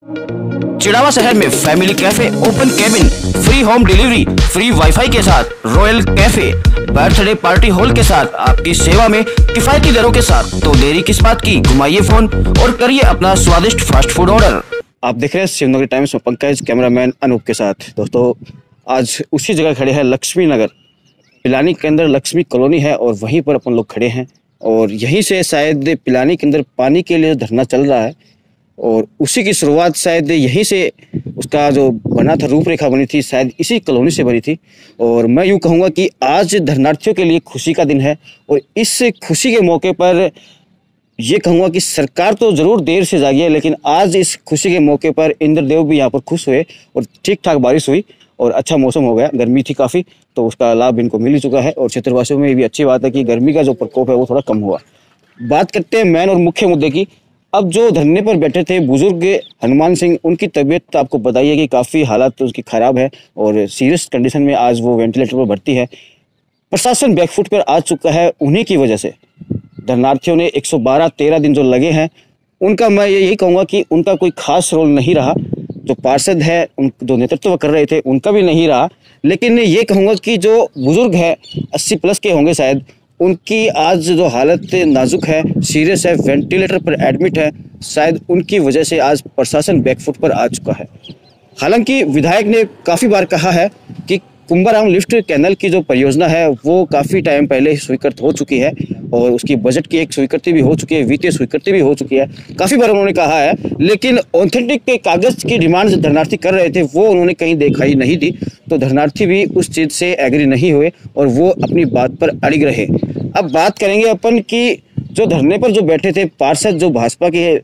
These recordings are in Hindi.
चिड़ावा शहर में family cafe, open cabin, free home delivery, free wifi के साथ, royal cafe, birthday party hall के साथ आपकी सेवा में किफायती दरों के साथ। तो देरी किस बात की, घुमाइए फोन और करिए अपना स्वादिष्ट फास्ट फूड ऑर्डर। आप देख रहे हैं शिवनगरी टाइम्स में पंकज, कैमरामैन अनूप के साथ। दोस्तों आज उसी जगह खड़े हैं, लक्ष्मी नगर पिलानी के अंदर लक्ष्मी कॉलोनी है और वहीं पर अपन लोग खड़े हैं और यहीं से शायद पिलानी के अंदर पानी के लिए धरना चल रहा है और उसी की शुरुआत शायद यहीं से उसका जो बना था, रूपरेखा बनी थी, शायद इसी कॉलोनी से बनी थी। और मैं यूँ कहूँगा कि आज धरनार्थियों के लिए खुशी का दिन है और इस खुशी के मौके पर ये कहूँगा कि सरकार तो ज़रूर देर से जागी है, लेकिन आज इस खुशी के मौके पर इंद्रदेव भी यहाँ पर खुश हुए और ठीक ठाक बारिश हुई और अच्छा मौसम हो गया। गर्मी थी काफ़ी, तो उसका लाभ इनको मिल ही चुका है और क्षेत्रवासियों में भी अच्छी बात है कि गर्मी का जो प्रकोप है वो थोड़ा कम हुआ। बात करते हैं मेन और मुख्य मुद्दे की। अब जो धरने पर बैठे थे बुजुर्ग हनुमान सिंह, उनकी तबीयत तो आपको बताइए कि काफ़ी हालत तो उसकी ख़राब है और सीरियस कंडीशन में आज वो वेंटिलेटर पर भर्ती है। प्रशासन बैकफुट पर आ चुका है, उन्हीं की वजह से धरनार्थियों ने 112-13 दिन जो लगे हैं उनका मैं यही कहूँगा कि उनका कोई खास रोल नहीं रहा। जो पार्षद है, उन जो नेतृत्व कर रहे थे, उनका भी नहीं रहा। लेकिन ये कहूँगा कि जो बुजुर्ग है 80+ के होंगे शायद, उनकी आज जो हालत नाजुक है, सीरियस है, वेंटिलेटर पर एडमिट है, शायद उनकी वजह से आज प्रशासन बैकफुट पर आ चुका है। हालांकि विधायक ने काफ़ी बार कहा है कि कुंभाराम लिफ्ट कैनल की जो परियोजना है वो काफ़ी टाइम पहले स्वीकृत हो चुकी है और उसकी बजट की एक स्वीकृति भी हो चुकी है, वित्तीय स्वीकृति भी हो चुकी है, काफ़ी बार उन्होंने कहा है। लेकिन ऑथेंटिक के कागज़ की डिमांड जो धरनार्थी कर रहे थे वो उन्होंने कहीं दिखाई नहीं दी, तो धरनार्थी भी उस चीज़ से एग्री नहीं हुए और वो अपनी बात पर अड़िग रहे। अब बात करेंगे अपन कि जो धरने पर जो बैठे थे पार्षद, जो भाजपा के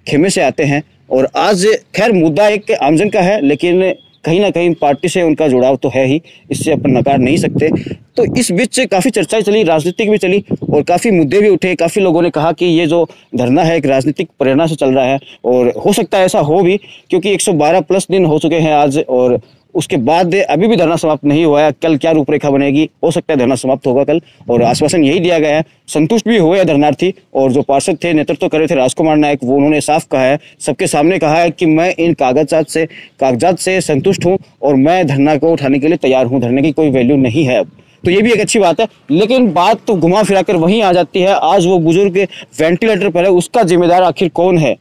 खेमे से आते हैं, और आज खैर मुद्दा एक आमजन का है, लेकिन कहीं ना कहीं पार्टी से उनका जुड़ाव तो है ही, इससे अपन नकार नहीं सकते। तो इस बीच काफ़ी चर्चाएं चली, राजनीतिक भी चली और काफ़ी मुद्दे भी उठे। काफ़ी लोगों ने कहा कि ये जो धरना है एक राजनीतिक प्रेरणा से चल रहा है और हो सकता है ऐसा हो भी, क्योंकि 112+ दिन हो चुके हैं आज और उसके बाद अभी भी धरना समाप्त नहीं हुआ है। कल क्या रूपरेखा बनेगी, हो सकता है धरना समाप्त होगा कल, और आश्वासन यही दिया गया है। संतुष्ट भी हुए धरनार्थी और जो पार्षद थे, नेतृत्व कर रहे थे राजकुमार नायक, वो उन्होंने साफ कहा है, सबके सामने कहा है कि मैं इन कागजात से संतुष्ट हूँ और मैं धरना को उठाने के लिए तैयार हूँ, धरने की कोई वैल्यू नहीं है अब। तो ये भी एक अच्छी बात है, लेकिन बात तो घुमा फिरा कर वहीं आ जाती है, आज वो बुजुर्ग वेंटिलेटर पर है, उसका जिम्मेदार आखिर कौन है।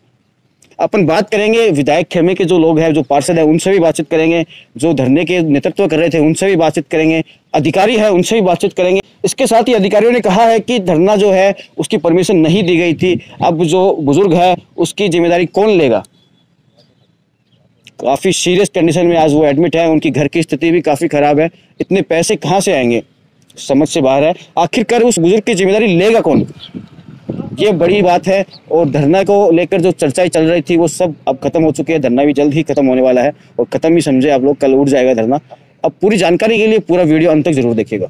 अपन बात करेंगे विधायक खेमे के जो लोग हैं, जो पार्षद है, उनसे भी बातचीत करेंगे, जो धरने के नेतृत्व कर रहे थे उनसे भी बातचीत करेंगे, अधिकारी है उनसे भी बातचीत करेंगे। इसके साथ ही अधिकारियों ने कहा है कि धरना जो है उसकी परमिशन नहीं दी गई थी, अब जो बुजुर्ग है उसकी जिम्मेदारी कौन लेगा। काफ़ी सीरियस कंडीशन में आज वो एडमिट है, उनकी घर की स्थिति भी काफ़ी खराब है, इतने पैसे कहाँ से आएंगे, समझ से बाहर है। आखिरकार उस बुजुर्ग की जिम्मेदारी लेगा कौन, ये बड़ी बात है। और धरना को लेकर जो चर्चाएं चल रही थी वो सब अब खत्म हो चुकी है, धरना भी जल्द ही खत्म होने वाला है और खत्म ही समझे आप लोग, कल उठ जाएगा धरना। अब पूरी जानकारी के लिए पूरा वीडियो अंत तक जरूर देखिएगा।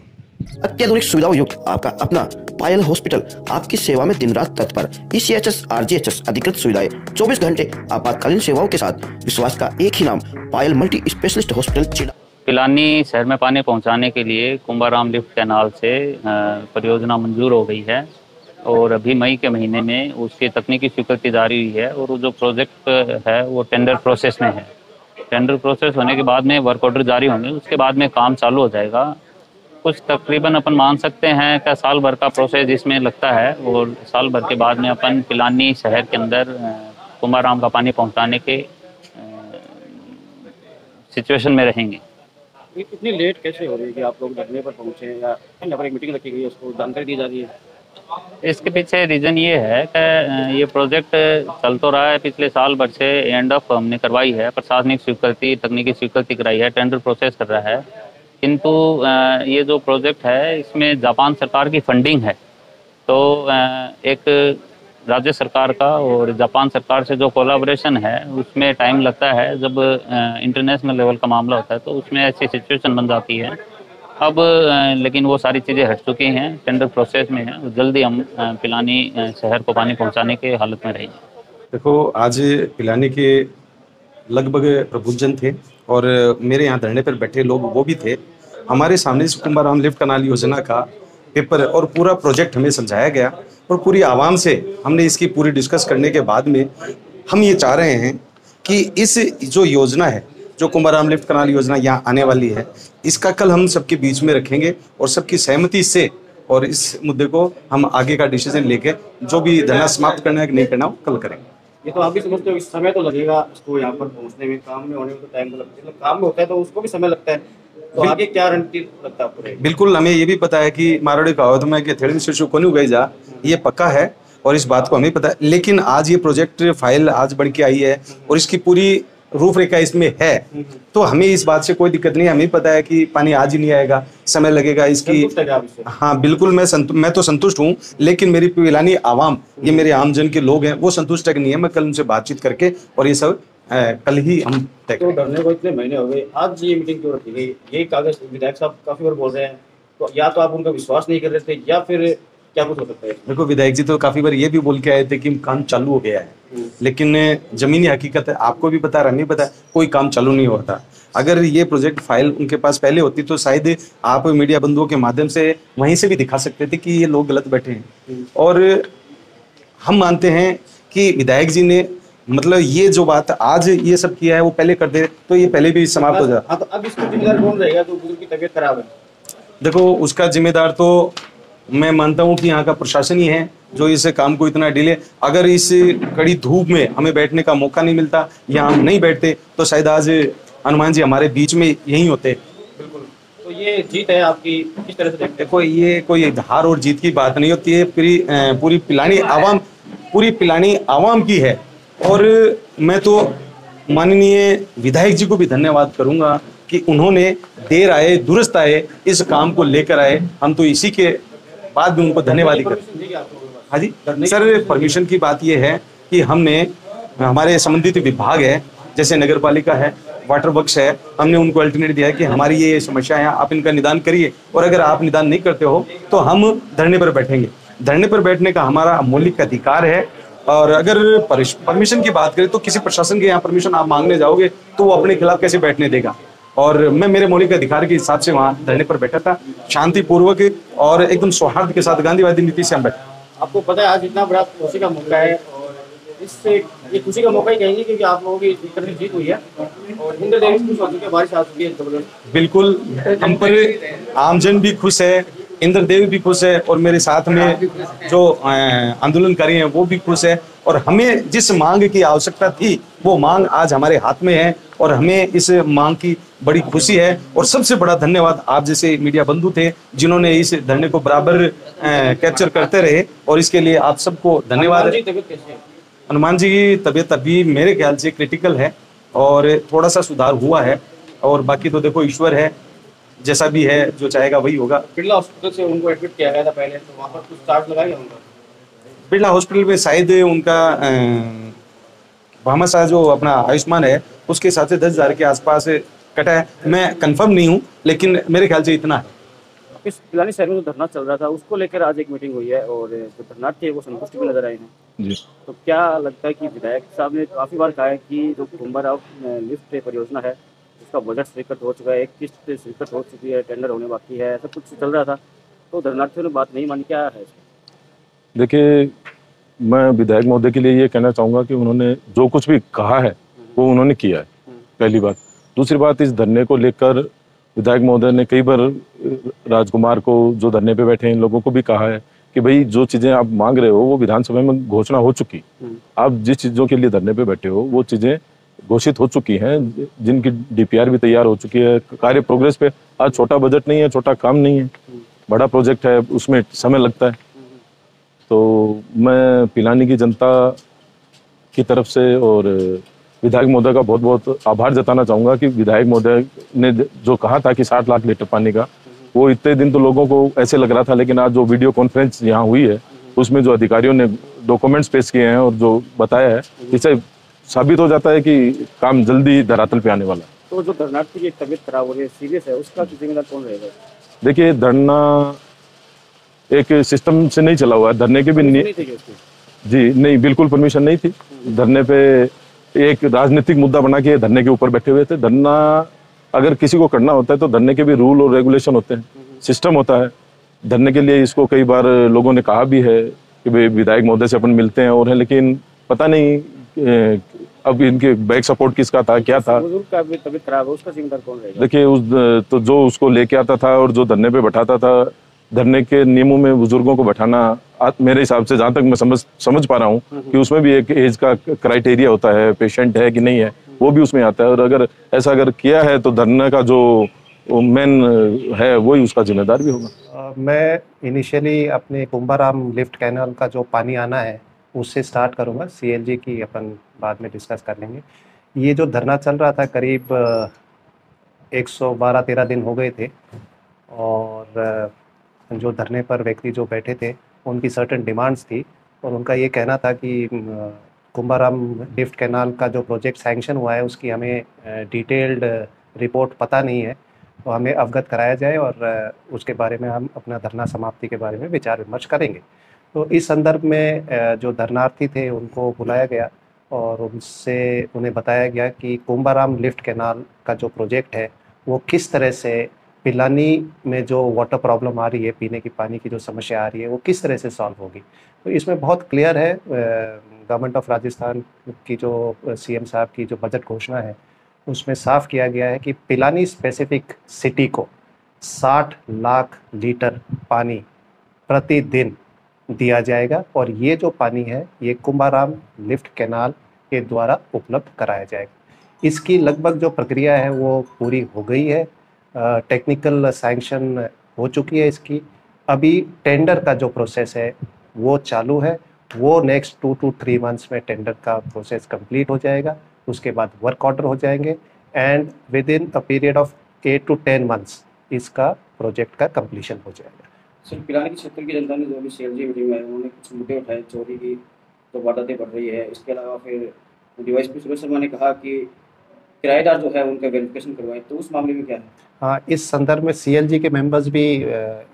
अत्याधुनिक सुविधाओं युक्त आपका अपना पायल हॉस्पिटल आपकी सेवा में दिन रात तत्पर। ECHS RGHS अधिकृत सुविधाएं, 24 घंटे आपातकालीन सेवाओं के साथ, विश्वास का एक ही नाम, पायल मल्टी स्पेशलिस्ट हॉस्पिटल चिड़ा। पिलानी शहर में पानी पहुंचाने के लिए कुंभाराम लिफ्ट कैनाल से परियोजना मंजूर हो गई है और अभी मई के महीने में उसकी तकनीकी स्वीकृति जारी हुई है और वो जो प्रोजेक्ट है वो टेंडर प्रोसेस में है। टेंडर प्रोसेस होने के बाद में वर्क ऑर्डर जारी होंगे, उसके बाद में काम चालू हो जाएगा। कुछ तकरीबन अपन मान सकते हैं कि साल भर का प्रोसेस इसमें लगता है और साल भर के बाद में अपन पिलानी शहर के अंदर कुंभाराम का पानी पहुंचाने के सिचुएशन में रहेंगे। इतनी लेट कैसे हो रही है कि आप लोग धरने पर पहुंचे हैं या यहाँ पर एक मीटिंग रखी गई है, उसको जानकारी दी जा रही है? इसके पीछे रीज़न ये है कि ये प्रोजेक्ट चल तो रहा है, पिछले साल भर से एंड ऑफ हमने करवाई है, प्रशासनिक स्वीकृति, तकनीकी स्वीकृति कराई है, टेंडर प्रोसेस कर रहा है, किंतु ये जो प्रोजेक्ट है इसमें जापान सरकार की फंडिंग है। तो एक राज्य सरकार का और जापान सरकार से जो कोलैबोरेशन है उसमें टाइम लगता है। जब इंटरनेशनल लेवल का मामला होता है तो उसमें ऐसी सिचुएशन बन जाती है। अब लेकिन वो सारी चीज़ें हट चुकी हैं, टेंडर प्रोसेस में है, जल्दी हम पिलानी शहर को पानी पहुंचाने के हालत में रहेंगे। देखो, आज पिलानी के लगभग प्रबुद्धजन थे और मेरे यहाँ धरने पर बैठे लोग वो भी थे। हमारे सामने से कुंभाराम लिफ्ट कैनाल योजना का पेपर और पूरा प्रोजेक्ट हमें समझाया गया और पूरी आवाम से हमने इसकी पूरी डिस्कस करने के बाद में हम ये चाह रहे हैं कि इस जो योजना है, जो कुंभाराम लिफ्ट कनाल योजना यहाँ आने वाली है, इसका कल हम सबके बीच में रखेंगे और सबकी सहमति से, और इस मुद्दे को हम आगे का डिसीजन लेके जो भी धरना समाप्त करना है कि नहीं करना वो कल करेंगे। ये तो आप भी समझते हो कि समय तो लगेगा उसको यहाँ पर पहुँचने में, काम में होने में तो टाइम तो लगता है, मतलब काम में होता है तो उसको भी समय लगता है, तो आगे क्या रणनीति लगता है आपको? बिल्कुल, हमें ये भी पता है कि मारवाड़ी कहावत में कि थेड़ी शिशु को नहीं उगाई जा, ये पक्का है और इस बात को हमें पता है। लेकिन आज ये प्रोजेक्ट फाइल आज बन के आई है और इसकी पूरी रूपरेखा इसमें है, तो हमें इस बात से कोई दिक्कत नहीं है। हमें पता है कि पानी आज ही नहीं आएगा, समय लगेगा इसकी। हाँ बिल्कुल, मैं तो संतुष्ट हूँ, लेकिन मेरी पिलानी आवाम, ये मेरे आमजन के लोग हैं, वो संतुष्ट है कि नहीं है। मैं कल उनसे बातचीत करके और ये सब कल ही हम तय तो धरने को इतने महीने हो गए, आज ये मीटिंग क्यों रखी गई? यही कागज विधायक साहब काफी बार बोल रहे हैं, तो या तो आप उनका विश्वास नहीं कर रहे थे या फिर क्या कुछ हो सकता है? देखो, विधायक जी तो काफी बार ये भी बोल के आए थे कि काम चालू हो गया है, लेकिन जमीनी हकीकत है, आपको भी पता है, हमें पता है, कोई काम चालू नहीं होता। अगर ये प्रोजेक्ट फाइल उनके पास पहले होती तो शायद आप मीडिया बंधुओं के माध्यम से वहीं से भी दिखा सकते थे कि ये लोग गलत बैठे हैं। और हम मानते हैं कि विधायक जी ने मतलब ये जो बात आज ये सब किया है वो पहले कर दे तो ये पहले भी समाप्त हो जाता। तो अब इसको जिम्मेदार कौन रहेगा जो बुजुर्ग की तबीयत खराब है? देखो, उसका जिम्मेदार तो मैं मानता हूं कि यहाँ का प्रशासन ही है जो इस काम को इतना डिले। अगर इस कड़ी धूप में हमें बैठने का मौका नहीं मिलता या हम नहीं बैठते तो शायद आज हनुमान जी हमारे बीच में यही होते। बिल्कुल, तो ये जीत है आपकी, किस तरह से देखते हैं? देखो, ये कोई हार और जीत की बात नहीं होती है, पूरी पिलानी आवाम की है। और मैं तो माननीय विधायक जी को भी धन्यवाद करूंगा कि उन्होंने देर आए दुरुस्त आए, इस काम को लेकर आए। हम तो इसी के बाद भी उनको धन्यवाद ही करते हैं। हाँ जी सर, परमिशन की बात ये है कि हमने, हमारे संबंधित विभाग है जैसे नगर पालिका है, वाटर वर्क्स है, हमने उनको अल्टरनेट दिया है कि हमारी ये समस्या है, आप इनका निदान करिए, और अगर आप निदान नहीं करते हो तो हम धरने पर बैठेंगे। धरने पर बैठने का हमारा मौलिक अधिकार है। और अगर परमिशन की बात करें तो किसी प्रशासन के यहाँ परमिशन आप मांगने जाओगे तो वो अपने खिलाफ कैसे बैठने देगा। और मैं मेरे मौलिक अधिकार के हिसाब से वहाँ धरने पर बैठा था, शांतिपूर्वक और एकदम सौहार्द के साथ गांधीवादी नीति से हम बैठे। आपको पता है आज इतना बड़ा खुशी का मौका है, और इससे ये खुशी का मौका ही कहेंगे क्योंकि आप लोगों की जीत हुई है और इंद्र देवी खुश हो चुके, बारिश आ चुकी है। बिल्कुल, हम पर आमजन भी खुश है, इंद्र देवी भी खुश है, और मेरे साथ में जो आंदोलनकारी हैं वो भी खुश है। और हमें जिस मांग की आवश्यकता थी वो मांग आज हमारे हाथ में है और हमें इस मांग की बड़ी खुशी है। और सबसे बड़ा धन्यवाद आप जैसे मीडिया बंधु थे जिन्होंने इस धरने को बराबर कैप्चर करते रहे, और इसके लिए आप सबको धन्यवाद। हनुमान जी की तबीयत अभी मेरे ख्याल से क्रिटिकल है और थोड़ा सा सुधार हुआ है, और बाकी तो देखो ईश्वर है, जैसा भी है जो चाहेगा वही होगा। बिरला हॉस्पिटल से उनको एडमिट किया गया था पहले, तो वहाँ पर कुछ चार्ज लगाया गया उनका? बिरला हॉस्पिटल में शायद उनका भामाशाह जो अपना आयुष्मान है उसके हिसाब से 10,000 के आसपास कटा है। मैं कंफर्म नहीं हूँ, लेकिन मेरे ख्याल से इतना है। इस पिलानी शहर में जो धरना चल रहा था उसको लेकर आज एक मीटिंग हुई है और जो धरनार्थी है वो संतुष्ट भी नजर आए हैं जी। तो क्या लगता है कि विधायक साहब ने काफी बार कहा है कि जो कुंभाराव लिफ्ट परियोजना है उसका बजट स्वीकृत हो चुका है, एक किस्त स्वीकृत हो चुकी है, टेंडर होने बाकी है, सब कुछ चल रहा था, तो धरनार्थियों ने बात नहीं मानी, क्या है? देखिए, मैं विधायक महोदय के लिए ये कहना चाहूँगा कि उन्होंने जो कुछ भी कहा है वो उन्होंने किया है, पहली बात। दूसरी बात, इस धरने को लेकर विधायक महोदय ने कई बार राजकुमार को, जो धरने पे बैठे हैं, इन लोगों को भी कहा है कि भाई जो चीज़ें आप मांग रहे हो वो विधानसभा में घोषणा हो चुकी, आप जिस चीज़ों के लिए धरने पे बैठे हो वो चीज़ें घोषित हो चुकी हैं, जिनकी डीपीआर भी तैयार हो चुकी है, कार्य प्रोग्रेस पे। आज छोटा बजट नहीं है, छोटा काम नहीं है, बड़ा प्रोजेक्ट है, उसमें समय लगता है। तो मैं पिलानी की जनता की तरफ से और विधायक महोदय का बहुत बहुत आभार जताना चाहूँगा कि विधायक महोदय ने जो कहा था कि 60 लाख लीटर पानी का, वो इतने दिन तो लोगों को ऐसे लग रहा था, लेकिन आज जो वीडियो कॉन्फ्रेंस यहाँ हुई है उसमें जो अधिकारियों ने डॉक्यूमेंट्स पेश किए हैं और जो बताया है, इससे साबित हो जाता है कि काम जल्दी धरातल पे आने वाला है। तो जो धरनार्थी की तबीयत खराब हो रही है, सीरियस है, उसका जिम्मेदार कौन रहेगा? देखिए, धरना एक सिस्टम से नहीं चला हुआ है, धरने के भी नहीं जी नहीं, बिल्कुल परमिशन नहीं थी। धरने पे एक राजनीतिक मुद्दा बना के धरने के ऊपर बैठे हुए थे। धरना अगर किसी को करना होता है तो धरने के भी रूल और रेगुलेशन होते हैं, सिस्टम होता है धरने के लिए। इसको कई बार लोगों ने कहा भी है कि भाई विधायक महोदय से अपन मिलते हैं और हैं, लेकिन पता नहीं अब इनके बैक सपोर्ट किसका था, क्या था? बुजुर्ग का भी तबीयत खराब है, उसका जिम्मेदार कौन रहेगा? देखिए तो जो उसको लेके आता था और जो धरने पे बैठाता था, धरने के नियमों में बुजुर्गों को बैठाना मेरे हिसाब से, जहाँ तक मैं समझ पा रहा हूँ, कि उसमें भी एक एज का क्राइटेरिया होता है, पेशेंट है कि नहीं है, वो भी उसमें आता है। और अगर ऐसा किया है तो धरने का जो मेन है वही उसका जिम्मेदार भी होगा। मैं इनिशियली अपने कुंभाराम लिफ्ट कैनाल का जो पानी आना है उससे स्टार्ट करूंगा। सीएलजी की अपन बाद में डिस्कस कर लेंगे। ये जो धरना चल रहा था करीब 112-13 दिन हो गए थे, और जो धरने पर व्यक्ति जो बैठे थे उनकी सर्टेन डिमांड्स थी, और उनका ये कहना था कि कुंभाराम लिफ्ट कैनाल का जो प्रोजेक्ट सैंक्शन हुआ है उसकी हमें डिटेल्ड रिपोर्ट पता नहीं है, तो हमें अवगत कराया जाए और उसके बारे में हम अपना धरना समाप्ति के बारे में विचार विमर्श करेंगे। तो इस संदर्भ में जो धरनार्थी थे उनको बुलाया गया और उनसे उन्हें बताया गया कि कुंभाराम लिफ्ट कैनाल का जो प्रोजेक्ट है वो किस तरह से पिलानी में जो वाटर प्रॉब्लम आ रही है, पीने की पानी की जो समस्या आ रही है, वो किस तरह से सॉल्व होगी। तो इसमें बहुत क्लियर है, गवर्नमेंट ऑफ राजस्थान की जो सीएम साहब की जो बजट घोषणा है उसमें साफ किया गया है कि पिलानी स्पेसिफिक सिटी को 60 लाख लीटर पानी प्रतिदिन दिया जाएगा, और ये जो पानी है ये कुंभाराम लिफ्ट कैनाल के द्वारा उपलब्ध कराया जाएगा। इसकी लगभग जो प्रक्रिया है वो पूरी हो गई है, टेक्निकल सैंक्शन हो चुकी है इसकी। अभी टेंडर का जो प्रोसेस है वो चालू है, वो नेक्स्ट 2 to 3 मंथ्स में टेंडर का प्रोसेस कंप्लीट हो जाएगा। उसके बाद वर्क ऑर्डर हो जाएंगे, and with in a period of 8 to 10 months इसका प्रोजेक्ट का कंप्लीशन हो जाएगा। सर, पिलानी के क्षेत्र की जनता ने जो भी सीएलजी मीटिंग में उन्होंने कुछ मुद्दे उठाए, चोरी की तो वारदातें बढ़ रही है, इसके अलावा फिर डीवाईएसपी सुरेश शर्मा ने कहा कि किराएदार जो है उनका वेरिफिकेशन करवाएं, तो उस मामले में क्या है? हाँ, इस संदर्भ में सीएलजी के मेंबर्स भी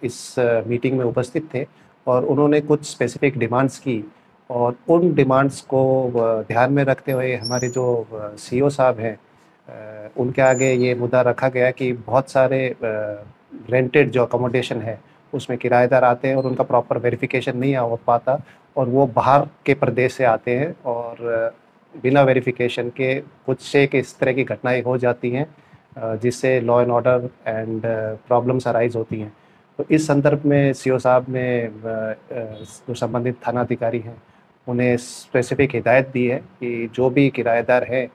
इस मीटिंग में उपस्थित थे और उन्होंने कुछ स्पेसिफिक डिमांड्स की, और उन डिमांड्स को ध्यान में रखते हुए हमारे जो सीईओ साहब हैं उनके आगे ये मुद्दा रखा गया कि बहुत सारे रेंटेड जो अकोमोडेशन है उसमें किराएदार आते हैं और उनका प्रॉपर वेरिफिकेशन नहीं हो पाता, और वो बाहर के प्रदेश से आते हैं और बिना वेरिफिकेशन के कुछ एक इस तरह की घटनाएं हो जाती हैं जिससे law and order and problems arise होती हैं। तो इस संदर्भ में सीईओ साहब ने जो संबंधित थानाधिकारी हैं उन्हें स्पेसिफिक हिदायत दी है कि जो भी किराएदार है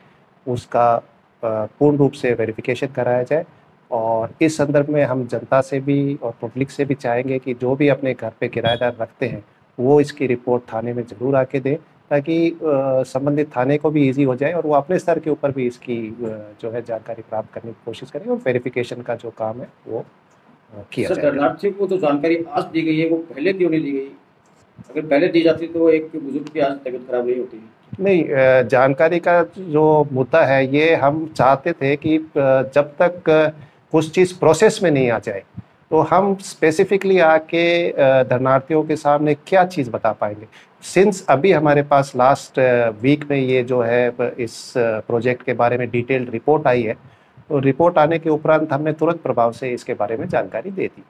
उसका पूर्ण रूप से वेरिफिकेशन कराया जाए। और इस संदर्भ में हम जनता से भी और पब्लिक से भी चाहेंगे कि जो भी अपने घर पे किराएदार रखते हैं वो इसकी रिपोर्ट थाने में ज़रूर आके दें, ताकि संबंधित थाने को भी इजी हो जाए और वो अपने स्तर के ऊपर भी इसकी जो है जानकारी प्राप्त करने की कोशिश करें, और वेरिफिकेशन का जो काम है वो किया जाए। शरणार्थियों को जो जानकारी आज दी गई है वो पहले क्यों नहीं दी गई? अगर पहले दी जाती तो एक बुजुर्ग की आज तबीयत खराब नहीं होती। नहीं, जानकारी का जो मुद्दा है ये हम चाहते थे कि जब तक कुछ चीज़ प्रोसेस में नहीं आ जाए तो हम स्पेसिफिकली आके धरनार्थियों के सामने क्या चीज़ बता पाएंगे। सिंस अभी हमारे पास लास्ट वीक में ये जो है इस प्रोजेक्ट के बारे में डिटेल्ड रिपोर्ट आई है, तो रिपोर्ट आने के उपरांत हमने तुरंत प्रभाव से इसके बारे में जानकारी दे दी।